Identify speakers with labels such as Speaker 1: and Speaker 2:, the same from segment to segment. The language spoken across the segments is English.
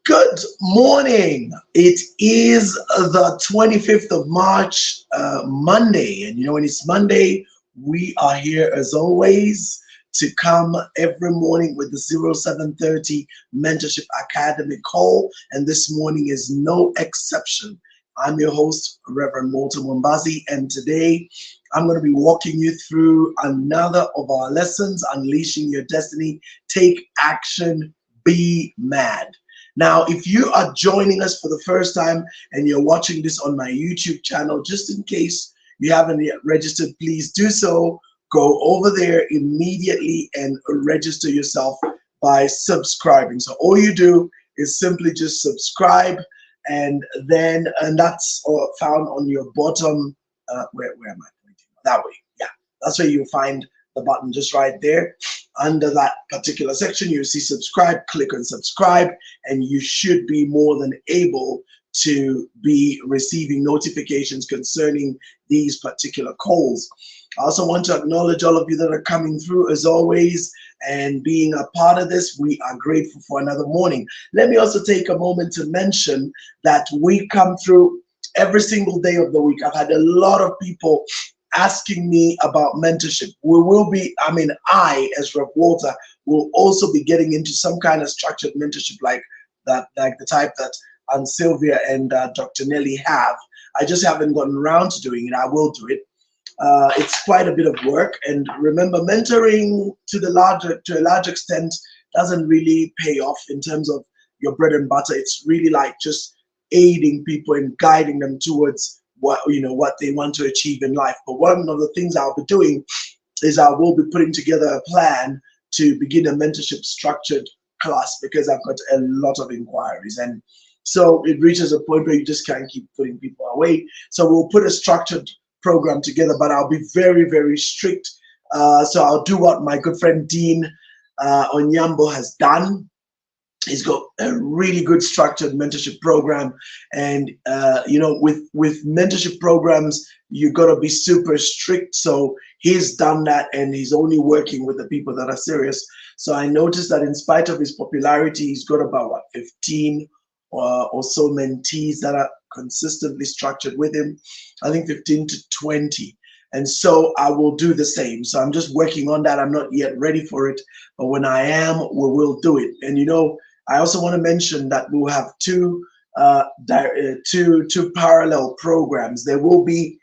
Speaker 1: Good morning. It is the 25th of March, Monday. And when it's Monday, we are here as always to come every morning with the 0730 Mentorship Academy call. And this morning is no exception. I'm your host, Rev Walter, and today I'm going to be walking you through another of our lessons, Unleashing Your Destiny. Take action, be mad. Now, if you are joining us for the first time and you're watching this on my YouTube channel, just in case you haven't yet registered, please do so. Go over there immediately and register yourself by subscribing. So all you do is simply just subscribe, and that's found on your bottom. Where am I pointing? That way. Yeah, that's where you'll find the button just right there. Under that particular section, you'll see subscribe. Click on subscribe, and you should be more than able to be receiving notifications concerning these particular calls. I also want to acknowledge all of you that are coming through as always and being a part of this. We are grateful for another morning. Let me also take a moment to mention that we come through every single day of the week. I've had a lot of people asking me about mentorship. I, as Rev Walter, will also be getting into some kind of structured mentorship like the type that Sylvia and Dr. Nelly have. I just haven't gotten around to doing it. I will do it. It's quite a bit of work, and remember, mentoring to a large extent doesn't really pay off in terms of your bread and butter. It's really like just aiding people and guiding them towards what they want to achieve in life. But one of the things I'll be doing is I will be putting together a plan to begin a mentorship structured class, because I've got a lot of inquiries, and so it reaches a point where you just can't keep putting people away. So we'll put a structured program together, but I'll be very, very strict. So I'll do what my good friend Dean Onyambo has done. He's got a really good structured mentorship program, and with mentorship programs, you got to be super strict. So he's done that, and he's only working with the people that are serious. So I noticed that in spite of his popularity, he's got about 15 or so mentees that are consistently structured with him. I think 15 to 20. And so I will do the same. So I'm just working on that. I'm not yet ready for it, but when I am, we will do it. And I also want to mention that we'll have two parallel programs. There will be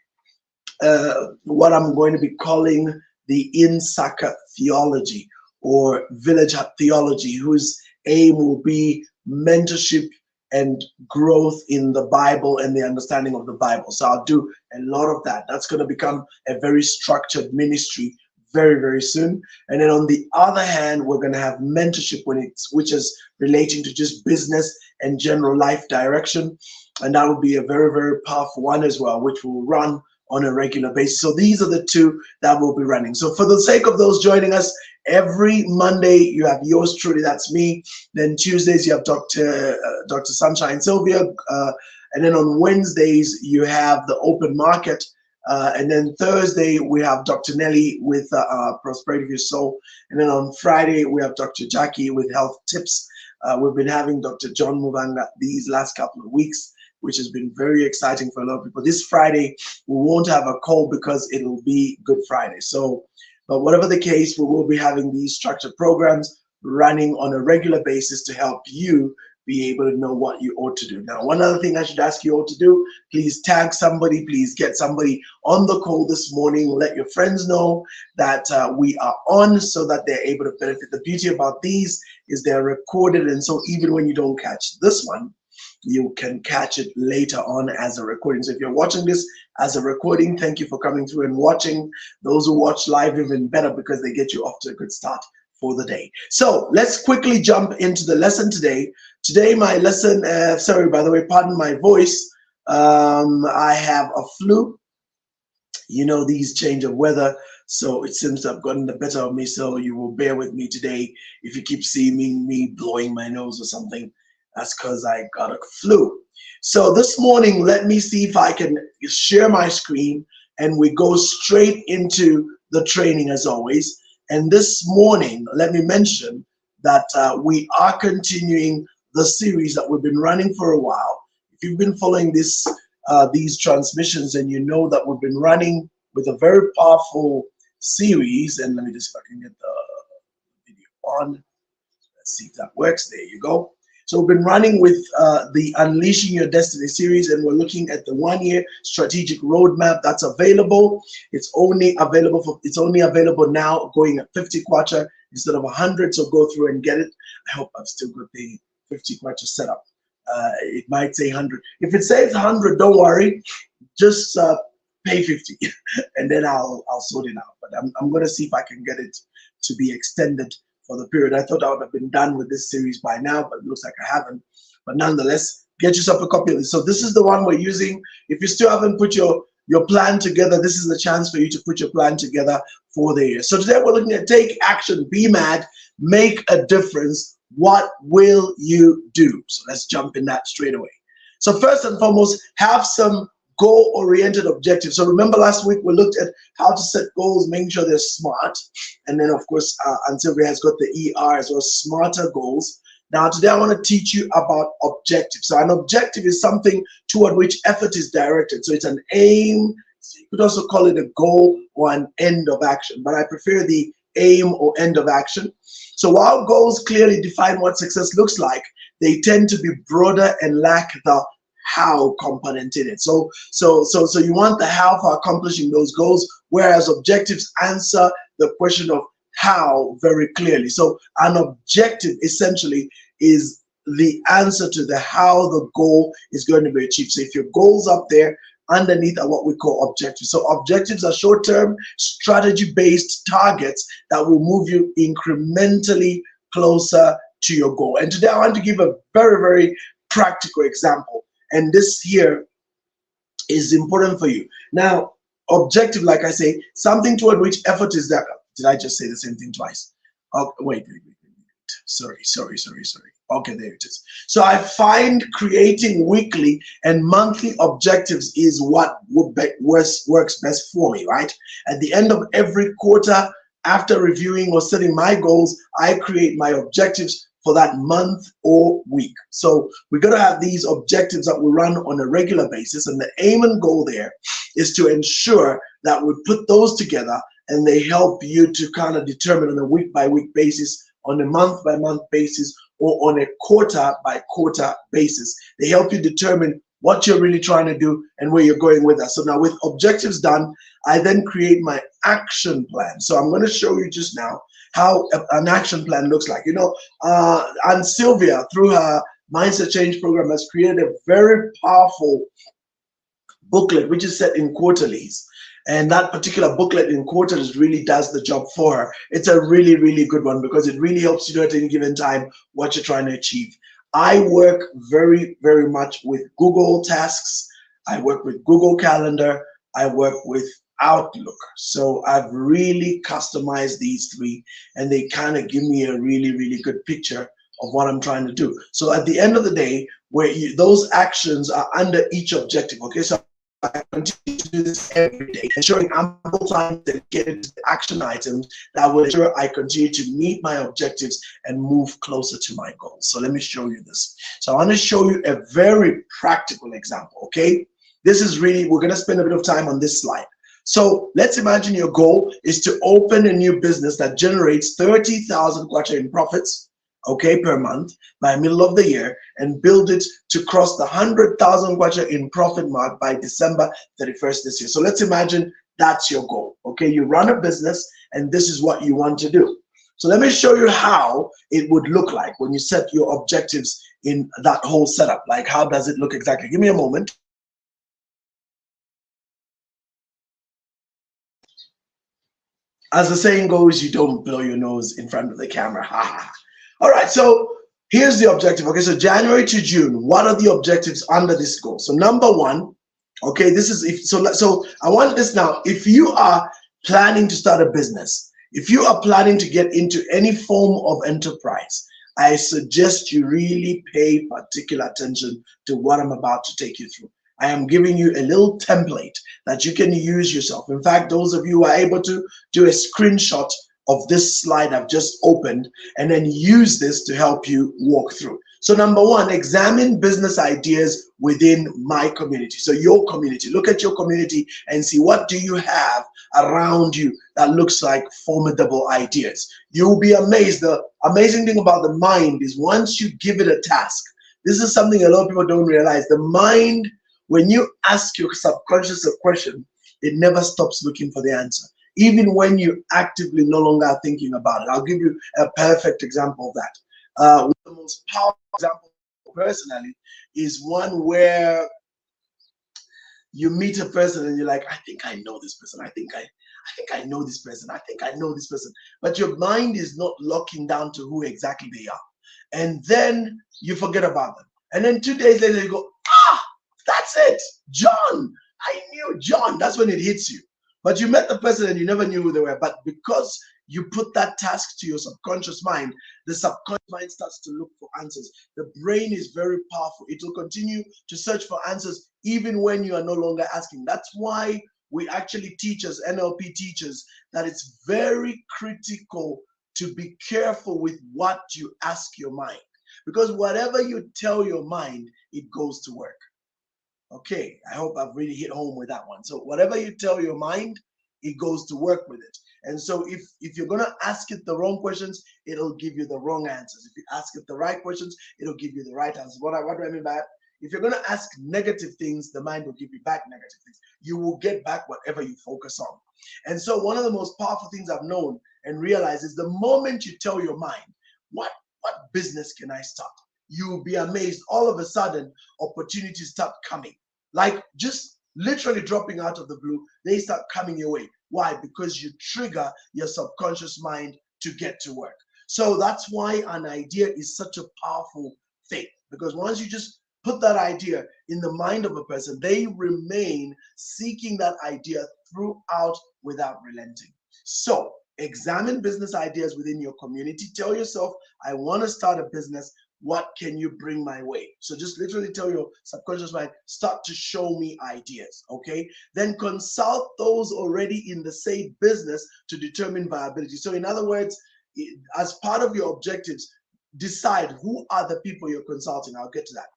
Speaker 1: what I'm going to be calling the In-Saka Theology, or Village Hut Theology, whose aim will be mentorship and growth in the Bible and the understanding of the Bible. So I'll do a lot of that. That's going to become a very structured ministry very, very soon. And then on the other hand, we're going to have mentorship which is relating to just business and general life direction. And that will be a very, very powerful one as well, which will run on a regular basis. So these are the two that will be running. So for the sake of those joining us, every Monday you have yours truly, that's me. Then Tuesdays you have Dr. Sunshine Sylvia. And then on Wednesdays you have the open market. And then Thursday we have Dr. Nelly with Prosperity of Your Soul. And then on Friday we have Dr. Jackie with Health Tips. We've been having Dr. John Muvanga these last couple of weeks, which has been very exciting for a lot of people. This Friday we won't have a call because it'll be Good Friday. So, but whatever the case, we will be having these structured programs running on a regular basis to help you be able to know what you ought to do. Now, one other thing I should ask you all to do, please tag somebody, please get somebody on the call this morning. Let your friends know that we are on, so that they're able to benefit. The beauty about these is they're recorded, and so even when you don't catch this one, you can catch it later on as a recording. So if you're watching this as a recording, thank you for coming through and watching. Those who watch live, even better, because they get you off to a good start for the day. So let's quickly jump into the lesson today. Today, my lesson, sorry, by the way, pardon my voice. I have a flu. These change of weather, so it seems to have gotten the better of me. So you will bear with me today. If you keep seeing me blowing my nose or something, that's because I got a flu. So this morning, let me see if I can share my screen and we go straight into the training as always. And this morning, let me mention that we are continuing the series that we've been running for a while. If you've been following this these transmissions, and you know that we've been running with a very powerful series. And let me just, if I can get the video on. Let's see if that works. There you go. So we've been running with the Unleashing Your Destiny series, and we're looking at the 1-year strategic roadmap that's available. It's only available now, going at 50 kwacha instead of 100. So go through and get it. I hope I've still got the 50 kwacha set up. It might say 100. If it says 100, don't worry. Just pay 50, and then I'll sort it out. But I'm going to see if I can get it to be extended for the period. I thought I would have been done with this series by now, but it looks like I haven't. But nonetheless, get yourself a copy of this. So this is the one we're using. If you still haven't put your plan together, this is the chance for you to put your plan together for the year. So today we're looking at take action, be mad, make a difference. What will you do? So let's jump in that straight away. So first and foremost, have some goal-oriented objectives. So remember last week we looked at how to set goals, making sure they're smart. And then of course, Sylvia has got the ER as well, smarter goals. Now today I want to teach you about objectives. So an objective is something toward which effort is directed. So it's an aim. So you could also call it a goal or an end of action, but I prefer the aim or end of action. So while goals clearly define what success looks like, they tend to be broader and lack the how component in it. So you want the how for accomplishing those goals, whereas objectives answer the question of how very clearly. So an objective essentially is the answer to the how the goal is going to be achieved. So if your goals up there, underneath are what we call objectives. So objectives are short-term, strategy-based targets that will move you incrementally closer to your goal. And today I want to give a very, very practical example. And this here is important for you. Now, objective, like I say, something toward which effort is there. Did I just say the same thing twice? Oh, wait. Sorry. Okay, there it is. So I find creating weekly and monthly objectives is what works best for me, right? At the end of every quarter, after reviewing or setting my goals, I create my objectives for that month or week. So we're going to have these objectives that we run on a regular basis, and the aim and goal there is to ensure that we put those together, and they help you to kind of determine on a week-by-week basis, on a month-by-month basis, or on a quarter-by-quarter basis. They help you determine what you're really trying to do and where you're going with that. So now with objectives done, I then create my action plan. So I'm going to show you just now how an action plan looks like. You know, and Sylvia, through her Mindset Change program, has created a very powerful booklet, which is set in quarterlies. And that particular booklet in quarters really does the job for her. It's a really, really good one because it really helps you know at any given time what you're trying to achieve. I work very, very much with Google Tasks. I work with Google Calendar. I work with Outlook. So I've really customized these three, and they kind of give me a really, really good picture of what I'm trying to do. So at the end of the day, those actions are under each objective. Okay, so I continue to do this every day, ensuring ample time to get into the action items that will ensure I continue to meet my objectives and move closer to my goals. So let me show you this. So I want to show you a very practical example, okay? This is really, we're going to spend a bit of time on this slide. So let's imagine your goal is to open a new business that generates 30,000 kwacha in profits, okay, per month by middle of the year, and build it to cross the 100,000 kwacha in profit mark by December 31st this year. So let's imagine that's your goal, okay? You run a business and this is what you want to do. So let me show you how it would look like when you set your objectives in that whole setup. Like, how does it look exactly? Give me a moment. As the saying goes, you don't blow your nose in front of the camera. All right, so here's the objective. Okay, so January to June, what are the objectives under this goal? So number one, okay, this is so I want this now. If you are planning to start a business, if you are planning to get into any form of enterprise, I suggest you really pay particular attention to what I'm about to take you through. I am giving you a little template that you can use yourself. In fact, those of you who are able to do a screenshot of this slide I've just opened and then use this to help you walk through. So number one, examine business ideas within my community. So your community, look at your community and see what do you have around you that looks like formidable ideas. You'll be amazed. The amazing thing about the mind is once you give it a task, this is something a lot of people don't realize. The mind, when you ask your subconscious a question, it never stops looking for the answer. Even when you actively no longer are thinking about it. I'll give you a perfect example of that. One of the most powerful examples personally is one where you meet a person and you're like, I think I know this person. I know this person. I think I know this person. But your mind is not locking down to who exactly they are. And then you forget about them. And then 2 days later you go, that's it. John. I knew John. That's when it hits you. But you met the person and you never knew who they were. But because you put that task to your subconscious mind, the subconscious mind starts to look for answers. The brain is very powerful. It will continue to search for answers even when you are no longer asking. That's why we actually teach as NLP teachers that it's very critical to be careful with what you ask your mind. Because whatever you tell your mind, it goes to work. Okay, I hope I've really hit home with that one. So whatever you tell your mind, it goes to work with it. And so if you're going to ask it the wrong questions, it'll give you the wrong answers. If you ask it the right questions, it'll give you the right answers. What do I mean by that? If you're going to ask negative things, the mind will give you back negative things. You will get back whatever you focus on. And so one of the most powerful things I've known and realized is the moment you tell your mind, what business can I start? You'll be amazed. All of a sudden, opportunities start coming. Like just literally dropping out of the blue, they start coming your way. Why? Because you trigger your subconscious mind to get to work. So that's why an idea is such a powerful thing. Because once you just put that idea in the mind of a person, they remain seeking that idea throughout without relenting. So examine business ideas within your community. Tell yourself, I want to start a business. What can you bring my way? So just literally tell your subconscious mind, start to show me ideas, okay? Then consult those already in the same business to determine viability. So in other words, as part of your objectives, decide who are the people you're consulting. I'll get to that.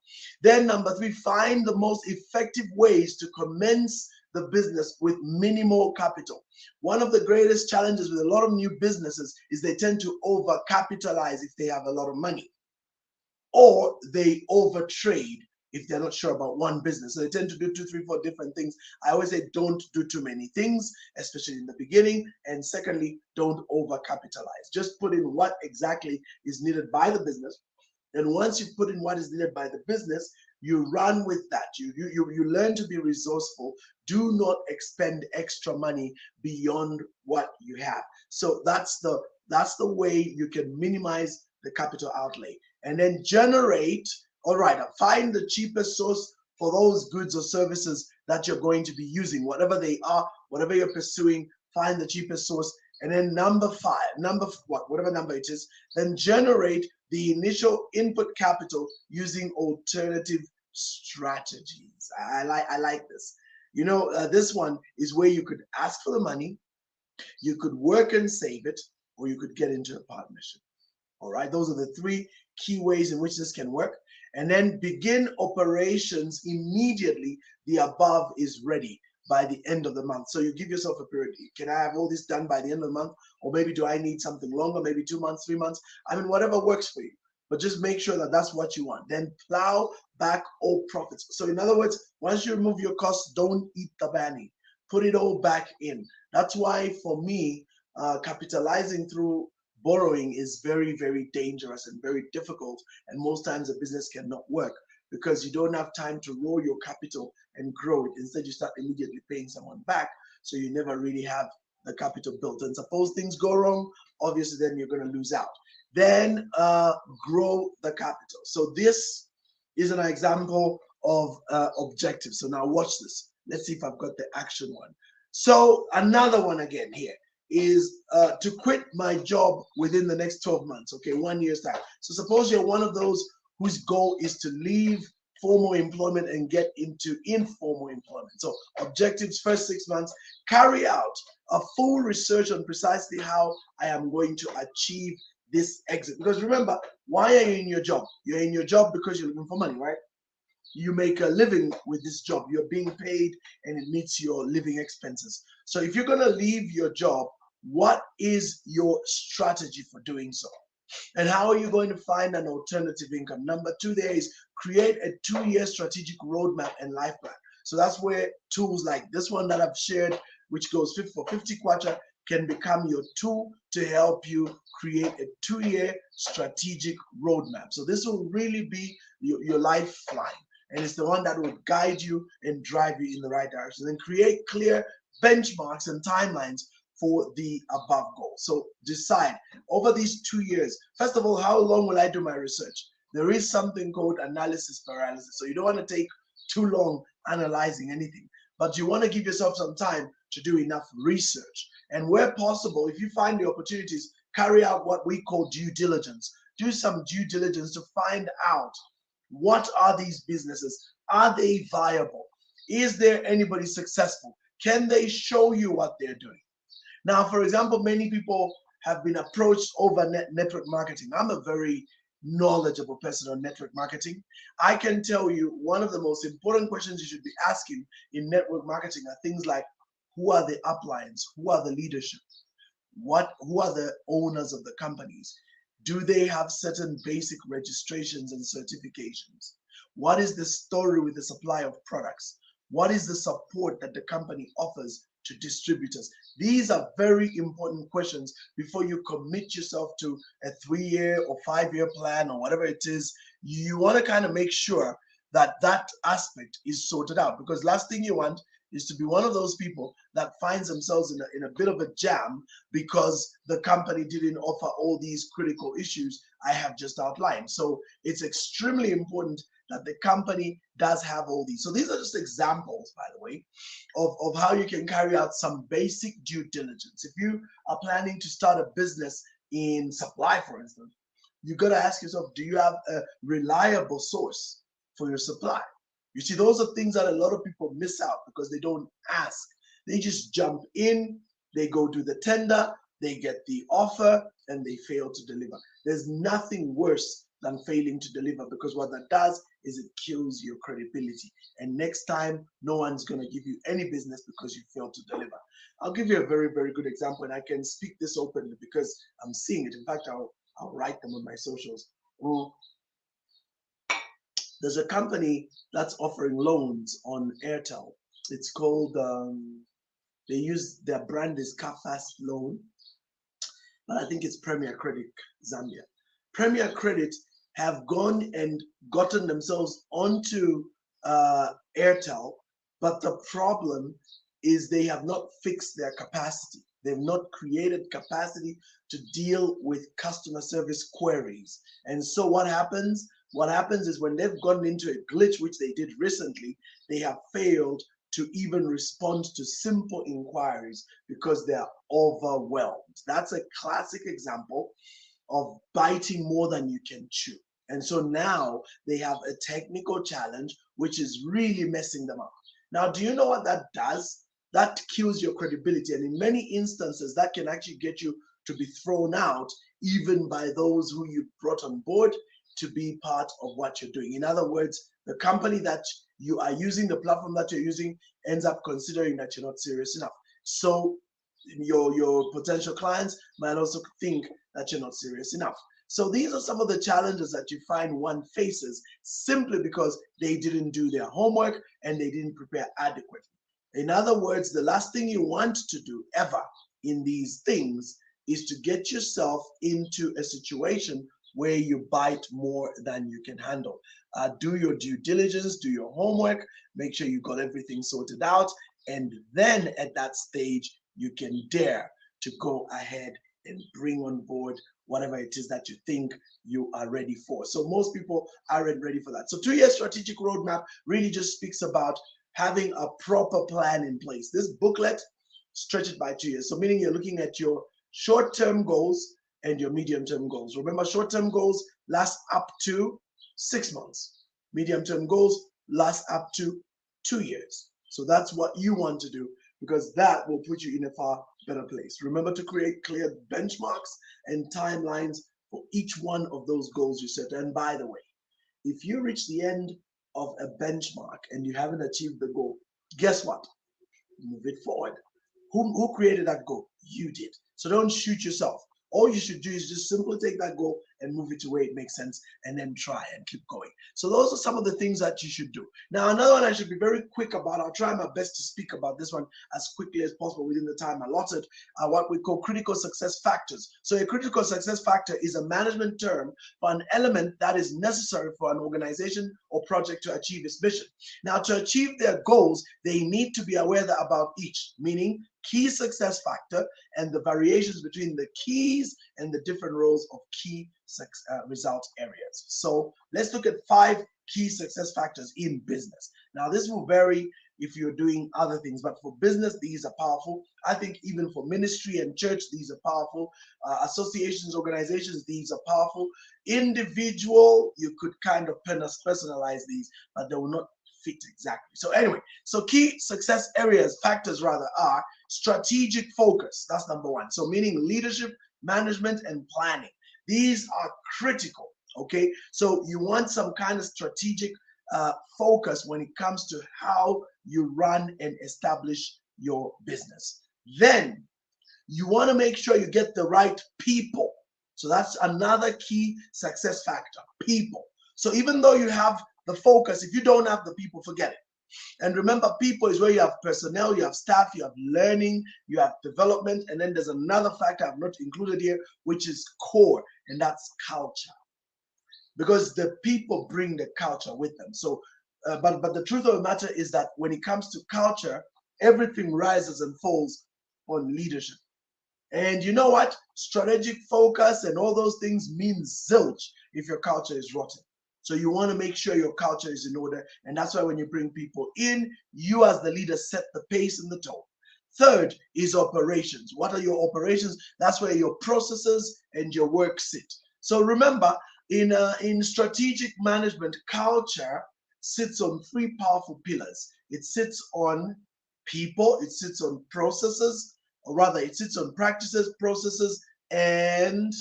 Speaker 1: Then number 3, find the most effective ways to commence the business with minimal capital. One of the greatest challenges with a lot of new businesses is they tend to overcapitalize if they have a lot of money, or they overtrade if they're not sure about one business. So they tend to do 2, 3, 4 different things. I always say don't do too many things, especially in the beginning. And secondly, don't overcapitalize. Just put in what exactly is needed by the business. And once you put in what is needed by the business, you run with that. You learn to be resourceful. Do not expend extra money beyond what you have. So that's the way you can minimize the capital outlay. And then generate, all right, find the cheapest source for those goods or services that you're going to be using, whatever they are, whatever you're pursuing, find the cheapest source. And then whatever number it is, then generate the initial input capital using alternative strategies. I like this. You know, this one is where you could ask for the money, you could work and save it, or you could get into a partnership. All right, those are the 3 key ways in which this can work. And then begin operations immediately the above is ready by the end of the month. So you give yourself a period. Can I have all this done by the end of the month? Or maybe do I need something longer, maybe 2 months, 3 months? I mean, whatever works for you. But just make sure that that's what you want. Then plow back all profits. So in other words, once you remove your costs, don't eat the bunny. Put it all back in. That's why for me, capitalizing through borrowing is very, very dangerous and very difficult. And most times a business cannot work because you don't have time to roll your capital and grow it. Instead, you start immediately paying someone back. So you never really have the capital built. And suppose things go wrong, obviously then you're going to lose out. Then grow the capital. So this is an example of objective. So now watch this. Let's see if I've got the action one. So another one again here is to quit my job within the next 12 months, okay, 1 year's time. So suppose you're one of those whose goal is to leave formal employment and get into informal employment. So objectives, first 6 months, carry out a full research on precisely how I am going to achieve this exit. Because remember, why are you in your job? You're in your job because you're looking for money, right? You make a living with this job. You're being paid and it meets your living expenses. So if you're going to leave your job, what is your strategy for doing so? And how are you going to find an alternative income? Number two, there is create a 2-year strategic roadmap and life plan. So that's where tools like this one that I've shared, which goes 50 for 50 kwacha, can become your tool to help you create a 2-year strategic roadmap. So this will really be your lifeline. And it's the one that will guide you and drive you in the right direction. Then create clear benchmarks and timelines for the above goal. So decide over these 2 years, first of all, how long will I do my research? There is something called analysis paralysis. So you don't want to take too long analyzing anything, but you want to give yourself some time to do enough research. And where possible, if you find the opportunities, carry out what we call due diligence. Do some due diligence to find out what are these businesses? Are they viable? Is there anybody successful? Can they show you what they're doing? Now, for example, many people have been approached over network marketing. I'm a very knowledgeable person on network marketing. I can tell you one of the most important questions you should be asking in network marketing are things like, who are the uplines? Who are the leadership? Who are the owners of the companies? Do they have certain basic registrations and certifications? What is the story with the supply of products? What is the support that the company offers to distributors? These are very important questions before you commit yourself to a 3-year or 5-year plan or whatever it is. You want to kind of make sure that that aspect is sorted out, because last thing you want is to be one of those people that finds themselves in a bit of a jam because the company didn't offer all these critical issues I have just outlined. So it's extremely important that the company does have all these. So these are just examples, by the way, of how you can carry out some basic due diligence. If you are planning to start a business in supply, for instance, you got to ask yourself, do you have a reliable source for your supply? You see, those are things that a lot of people miss out because they don't ask. They just jump in, they go do the tender, they get the offer, and they fail to deliver. There's nothing worse than failing to deliver, because what that does is it kills your credibility. And next time, no one's going to give you any business because you failed to deliver. I'll give you a very, very good example, and I can speak this openly because I'm seeing it. In fact, I'll write them on my socials. There's a company that's offering loans on Airtel. It's called, they use, their brand is Kafast Loan, but I think it's Premier Credit Zambia. Premier Credit have gone and gotten themselves onto Airtel, but the problem is they have not fixed their capacity. They've not created capacity to deal with customer service queries. And so what happens? What happens is when they've gotten into a glitch, which they did recently, they have failed to even respond to simple inquiries because they are overwhelmed. That's a classic example of biting more than you can chew. And so now they have a technical challenge, which is really messing them up. Now, do you know what that does? That kills your credibility. And in many instances, that can actually get you to be thrown out, even by those who you brought on board to be part of what you're doing. In other words, the company that you are using, the platform that you're using, ends up considering that you're not serious enough. So your potential clients might also think that you're not serious enough. So these are some of the challenges that you find one faces simply because they didn't do their homework and they didn't prepare adequately. In other words, the last thing you want to do ever in these things is to get yourself into a situation where you bite more than you can handle. Do your due diligence, do your homework, make sure you got everything sorted out, and then at that stage, you can dare to go ahead and bring on board whatever it is that you think you are ready for. So most people aren't ready for that. So 2-year strategic roadmap really just speaks about having a proper plan in place. This booklet, stretch it by 2 years. So meaning you're looking at your short-term goals and your medium-term goals. Remember, short-term goals last up to 6 months. Medium-term goals last up to 2 years. So that's what you want to do, because that will put you in a far better place. Remember to create clear benchmarks and timelines for each one of those goals you set. And by the way, if you reach the end of a benchmark and you haven't achieved the goal, guess what? Move it forward. Who created that goal? You did. So don't shoot yourself. All you should do is just simply take that goal and move it to where it makes sense and then try and keep going. So those are some of the things that you should do. Now, another one I should be very quick about. I'll try my best to speak about this one as quickly as possible within the time allotted, are what we call critical success factors. So a critical success factor is a management term for an element that is necessary for an organization or project to achieve its mission. Now, to achieve their goals, they need to be aware about each, meaning key success factor and the variations between the keys and the different roles of key result areas. So let's look at 5 key success factors in business. Now, this will vary if you're doing other things, but for business, these are powerful. I think even for ministry and church, these are powerful. Associations, organizations, these are powerful. Individual, you could kind of personalize these, but they will not fit exactly. So anyway, so key success areas, factors rather, are strategic focus. That's number 1. So meaning leadership, management, and planning. These are critical. Okay, so you want some kind of strategic focus when it comes to how you run and establish your business. Then you want to make sure you get the right people. So that's another key success factor, people. So even though you have the focus, if you don't have the people, forget it. And remember, people is where you have personnel, you have staff, you have learning, you have development, and then there's another factor I've not included here, which is core, and that's culture. Because the people bring the culture with them. So, but the truth of the matter is that when it comes to culture, everything rises and falls on leadership. And you know what? Strategic focus and all those things mean zilch if your culture is rotten. So you want to make sure your culture is in order. And that's why when you bring people in, you as the leader set the pace and the tone. Third is operations. What are your operations? That's where your processes and your work sit. So remember, in strategic management, culture sits on 3 powerful pillars. It sits on people, it sits on processes, or rather, it sits on practices, processes, and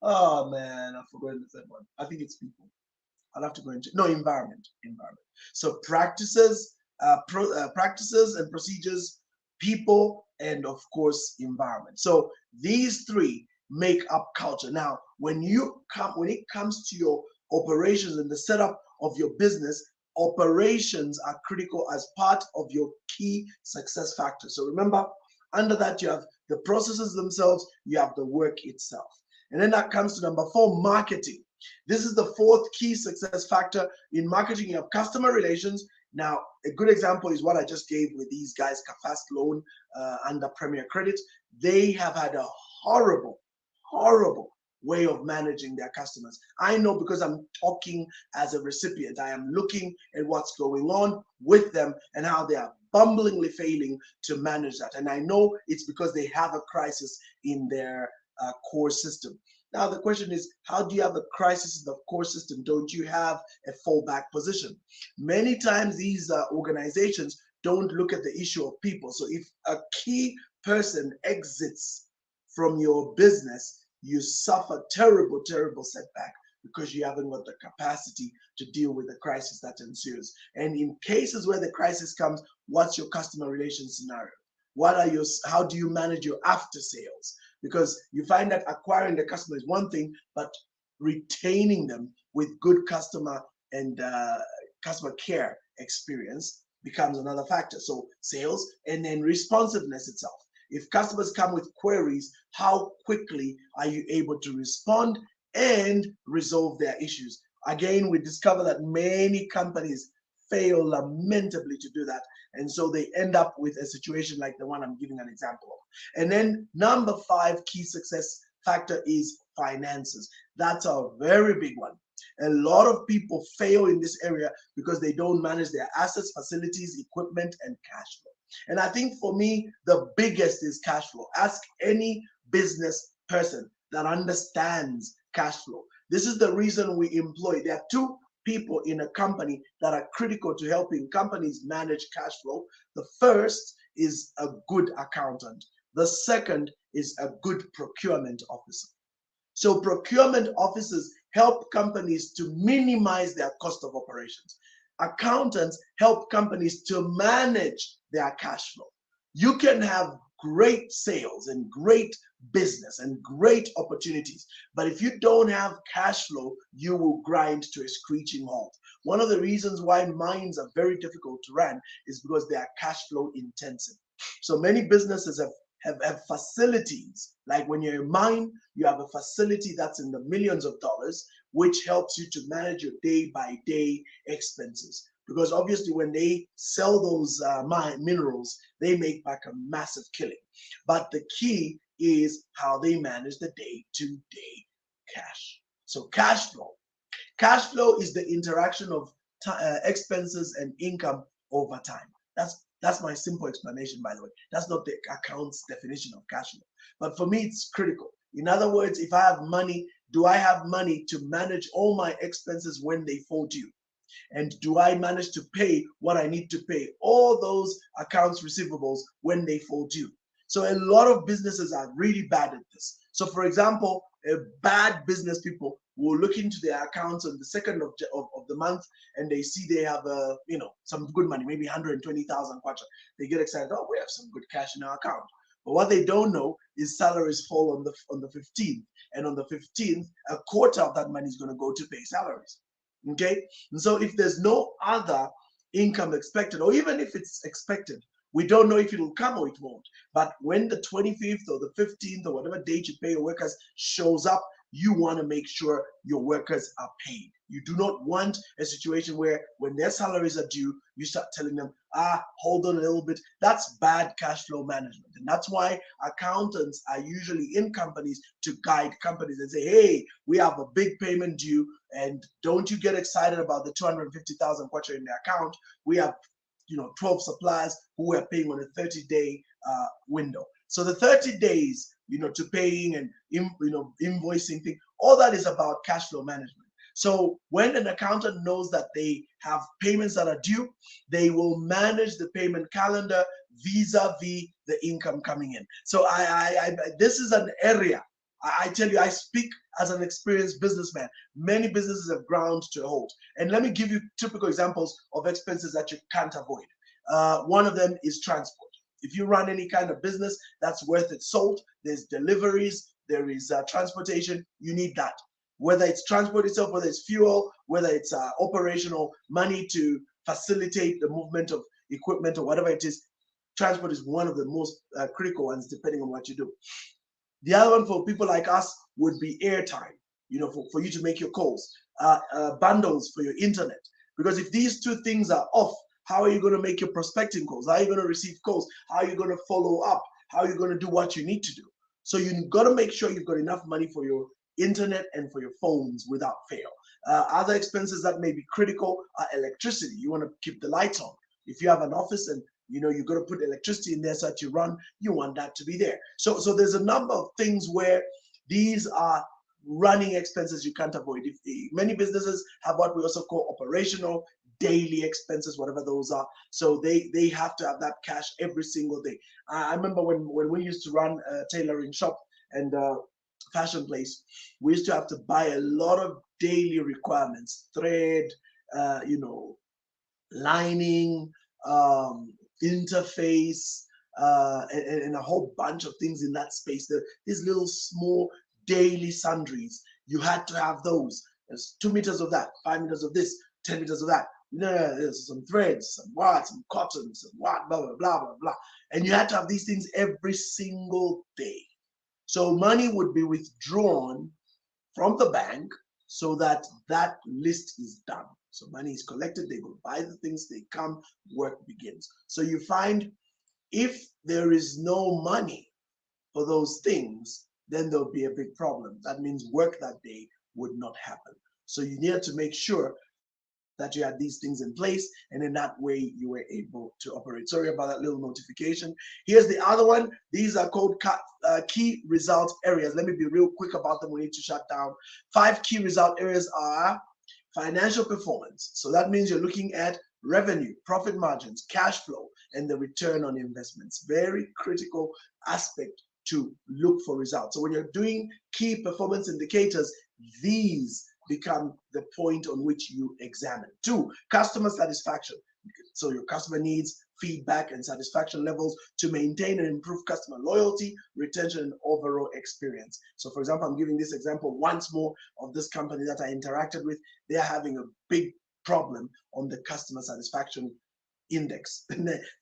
Speaker 1: oh man, I forgot the third one. I think it's people. I'll have to go into environment. So practices, practices and procedures, people, and of course environment. So these 3 make up culture. Now, when it comes to your operations and the setup of your business, operations are critical as part of your key success factors. So remember, under that you have the processes themselves, you have the work itself. And then that comes to number 4, marketing. This is the 4th key success factor. In marketing, you have customer relations. Now, a good example is what I just gave with these guys, Fast Loan under Premier Credit. They have had a horrible way of managing their customers. I know because I'm talking as a recipient. I am looking at what's going on with them and how they are bumblingly failing to manage that. And I know it's because they have a crisis in their core system. Now, the question is, how do you have a crisis in the core system? Don't you have a fallback position? Many times these organizations don't look at the issue of people. So if a key person exits from your business, you suffer terrible setback because you haven't got the capacity to deal with the crisis that ensues. And in cases where the crisis comes, what's your customer relations scenario? How do you manage your after sales? Because you find that acquiring the customer is one thing, but retaining them with good customer and customer care experience becomes another factor. So sales and then responsiveness itself. If customers come with queries, how quickly are you able to respond and resolve their issues? Again, we discover that many companies fail lamentably to do that. And so they end up with a situation like the one I'm giving an example of. And then number 5 key success factor is finances. That's a very big one. A lot of people fail in this area because they don't manage their assets, facilities, equipment, and cash flow. And I think for me, the biggest is cash flow. Ask any business person that understands cash flow. This is the reason we employ. There are 2 people in a company that are critical to helping companies manage cash flow. The first is a good accountant. The second is a good procurement officer. So procurement officers help companies to minimize their cost of operations. Accountants help companies to manage their cash flow. You can have great sales and great business and great opportunities, but if you don't have cash flow, you will grind to a screeching halt. One of the reasons why mines are very difficult to run is because they are cash flow intensive. So many businesses have facilities. Like when you're a mine, you have a facility that's in the millions of dollars, which helps you to manage your day by day expenses. Because obviously, when they sell those minerals, they make back a massive killing. But the key is how they manage the day to day cash. So, cash flow. Cash flow is the interaction of expenses and income over time. That's my simple explanation, by the way. That's not the account's definition of cash flow. But for me, it's critical. In other words, if I have money, do I have money to manage all my expenses when they fall due? And do I manage to pay what I need to pay? All those accounts receivables when they fall due. So a lot of businesses are really bad at this. So for example, bad business people will look into their accounts on the second of the month and they see they have some good money, maybe 120,000 kwacha. They get excited, oh, we have some good cash in our account. But what they don't know is salaries fall on the 15th. And on the 15th, a quarter of that money is going to go to pay salaries. Okay, and so if there's no other income expected, or even if it's expected, we don't know if it will come or it won't. But when the 25th or the 15th or whatever date you pay your workers shows up, you want to make sure your workers are paid. You do not want a situation where when their salaries are due, you start telling them, hold on a little bit. That's bad cash flow management. And that's why accountants are usually in companies to guide companies and say, hey, we have a big payment due, and don't you get excited about the 250,000 kwacha in the account. We have 12 suppliers who are paying on a 30-day window. So the 30 days, to paying and invoicing thing, all that is about cash flow management. So when an accountant knows that they have payments that are due, they will manage the payment calendar vis-a-vis the income coming in. So this is an area. I tell you, I speak as an experienced businessman. Many businesses have ground to a halt. And let me give you typical examples of expenses that you can't avoid. One of them is transport. If you run any kind of business that's worth its salt, there's deliveries, there is transportation, you need that. Whether it's transport itself, whether it's fuel, whether it's operational money to facilitate the movement of equipment or whatever it is, transport is one of the most critical ones depending on what you do. The other one for people like us would be airtime, for you to make your calls, bundles for your internet. Because if these two things are off, how are you going to make your prospecting calls? How are you going to receive calls? How are you going to follow up? How are you going to do what you need to do? So you've got to make sure you've got enough money for your internet and for your phones without fail. Other expenses that may be critical are electricity. You want to keep the lights on. If you have an office and you've got to put electricity in there so that you run, you want that to be there. So there's a number of things where these are running expenses you can't avoid. Many businesses have what we also call operational daily expenses, whatever those are. So they have to have that cash every single day. I remember when we used to run a tailoring shop and fashion place, we used to have to buy a lot of daily requirements, thread, lining, interface, and a whole bunch of things in that space. These little small daily sundries, you had to have those. There's 2 meters of that, 5 meters of this, 10 meters of that. There's some threads, some what, some cotton, some what, blah, blah, blah, blah, blah. And you had to have these things every single day. So money would be withdrawn from the bank so that list is done. So money is collected, they go buy the things, they come, work begins. So you find if there is no money for those things, then there'll be a big problem. That means work that day would not happen. So you need to make sure that you had these things in place, and in that way you were able to operate. Sorry about that little notification. Here's the other one. These are called key result areas. Let me be real quick about them. We need to shut down. 5 key result areas are financial performance. So that means you're looking at revenue, profit margins, cash flow, and the return on investments. Very critical aspect to look for results. So when you're doing key performance indicators, these become the point on which you examine. Two, customer satisfaction. So your customer needs feedback and satisfaction levels to maintain and improve customer loyalty, retention, and overall experience. So for example, I'm giving this example once more of this company that I interacted with. They're having a big problem on the customer satisfaction index.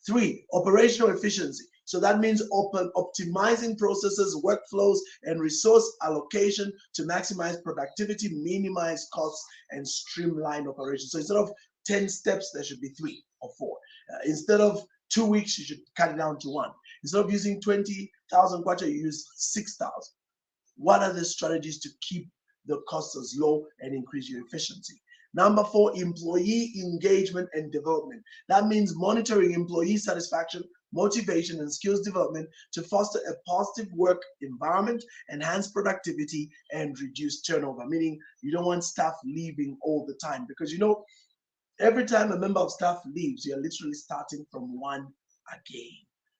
Speaker 1: Three, operational efficiency. So that means optimizing processes, workflows, and resource allocation to maximize productivity, minimize costs, and streamline operations. So instead of 10 steps, there should be 3 or 4. Instead of 2 weeks, you should cut it down to 1. Instead of using 20,000 kwacha, you use 6,000. What are the strategies to keep the costs as low and increase your efficiency? Number 4, employee engagement and development. That means monitoring employee satisfaction, motivation, and skills development to foster a positive work environment, enhance productivity, and reduce turnover. Meaning you don't want staff leaving all the time, because every time a member of staff leaves, you're literally starting from one again.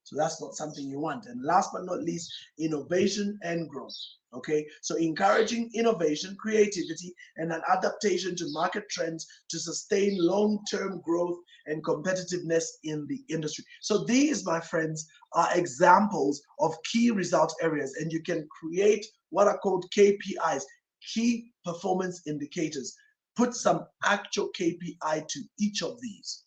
Speaker 1: So that's not something you want. And last but not least, innovation and growth. Okay, so encouraging innovation, creativity, and an adaptation to market trends to sustain long-term growth and competitiveness in the industry. So these, my friends, are examples of key result areas, and you can create what are called KPIs, key performance indicators. Put some actual KPI to each of these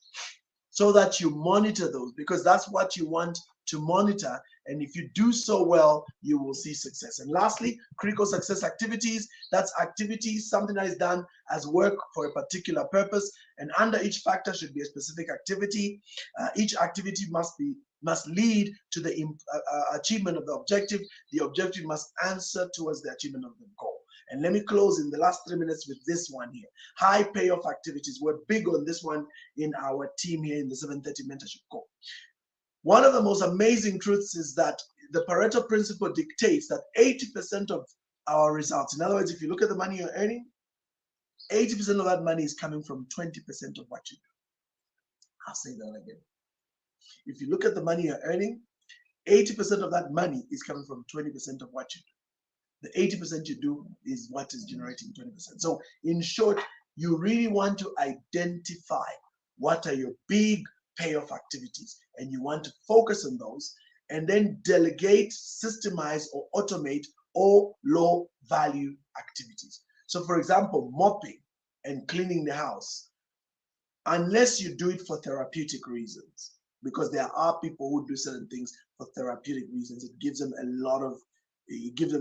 Speaker 1: so that you monitor those, because that's what you want to monitor. And if you do so well, you will see success. And lastly, critical success activities. That's activities, something that is done as work for a particular purpose. And under each factor should be a specific activity. Each activity must lead to the achievement of the objective. The objective must answer towards the achievement of the goal. And let me close in the last 3 minutes with this one here. High payoff activities. We're big on this one in our team here in the 730 Mentorship Call. One of the most amazing truths is that the Pareto principle dictates that 80% of our results, in other words, if you look at the money you're earning, 80% of that money is coming from 20% of what you do. I'll say that again. If you look at the money you're earning, 80% of that money is coming from 20% of what you do. The 80% you do is what is generating 20%. So in short, you really want to identify what are your big payoff activities, and you want to focus on those, and then delegate, systemize, or automate all low value activities. So for example, mopping and cleaning the house, unless you do it for therapeutic reasons, because there are people who do certain things for therapeutic reasons, it gives them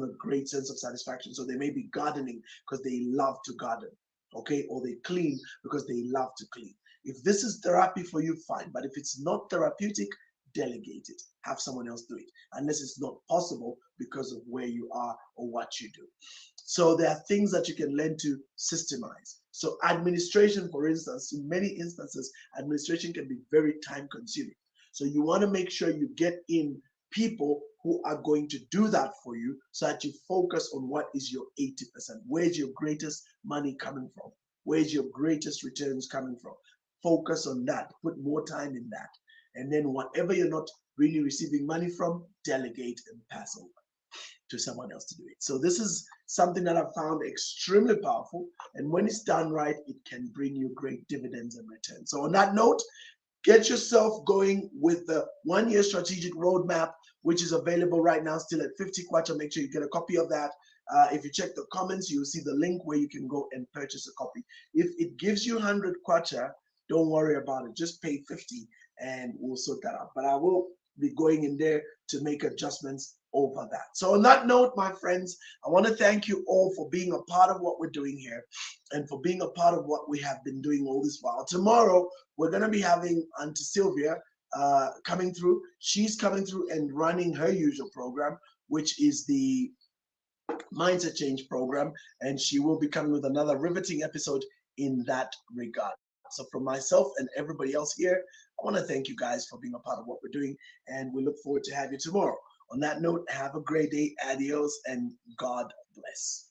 Speaker 1: a great sense of satisfaction. So they may be gardening because they love to garden, okay? Or they clean because they love to clean. If this is therapy for you, fine. But if it's not therapeutic, delegate it. Have someone else do it, unless it's not possible because of where you are or what you do. So there are things that you can learn to systemize. So administration, for instance, in many instances, administration can be very time consuming. So you want to make sure you get in people who are going to do that for you, so that you focus on what is your 80%. Where's your greatest money coming from? Where's your greatest returns coming from? Focus on that. Put more time in that. And then whatever you're not really receiving money from, delegate and pass over to someone else to do it. So this is something that I've found extremely powerful. And when it's done right, it can bring you great dividends and returns. So on that note, get yourself going with the 1-year strategic roadmap, which is available right now still at 50 kwacha. Make sure you get a copy of that. If you check the comments, you'll see the link where you can go and purchase a copy. If it gives you 100 kwacha, don't worry about it. Just pay 50 and we'll sort that out. But I will be going in there to make adjustments over that. So on that note, my friends, I want to thank you all for being a part of what we're doing here and for being a part of what we have been doing all this while. Tomorrow, we're going to be having Auntie Sylvia coming through. She's coming through and running her usual program, which is the Mindset Change program. And she will be coming with another riveting episode in that regard. So from myself and everybody else here, I want to thank you guys for being a part of what we're doing. And we look forward to have you tomorrow. On that note, have a great day. Adios and God bless.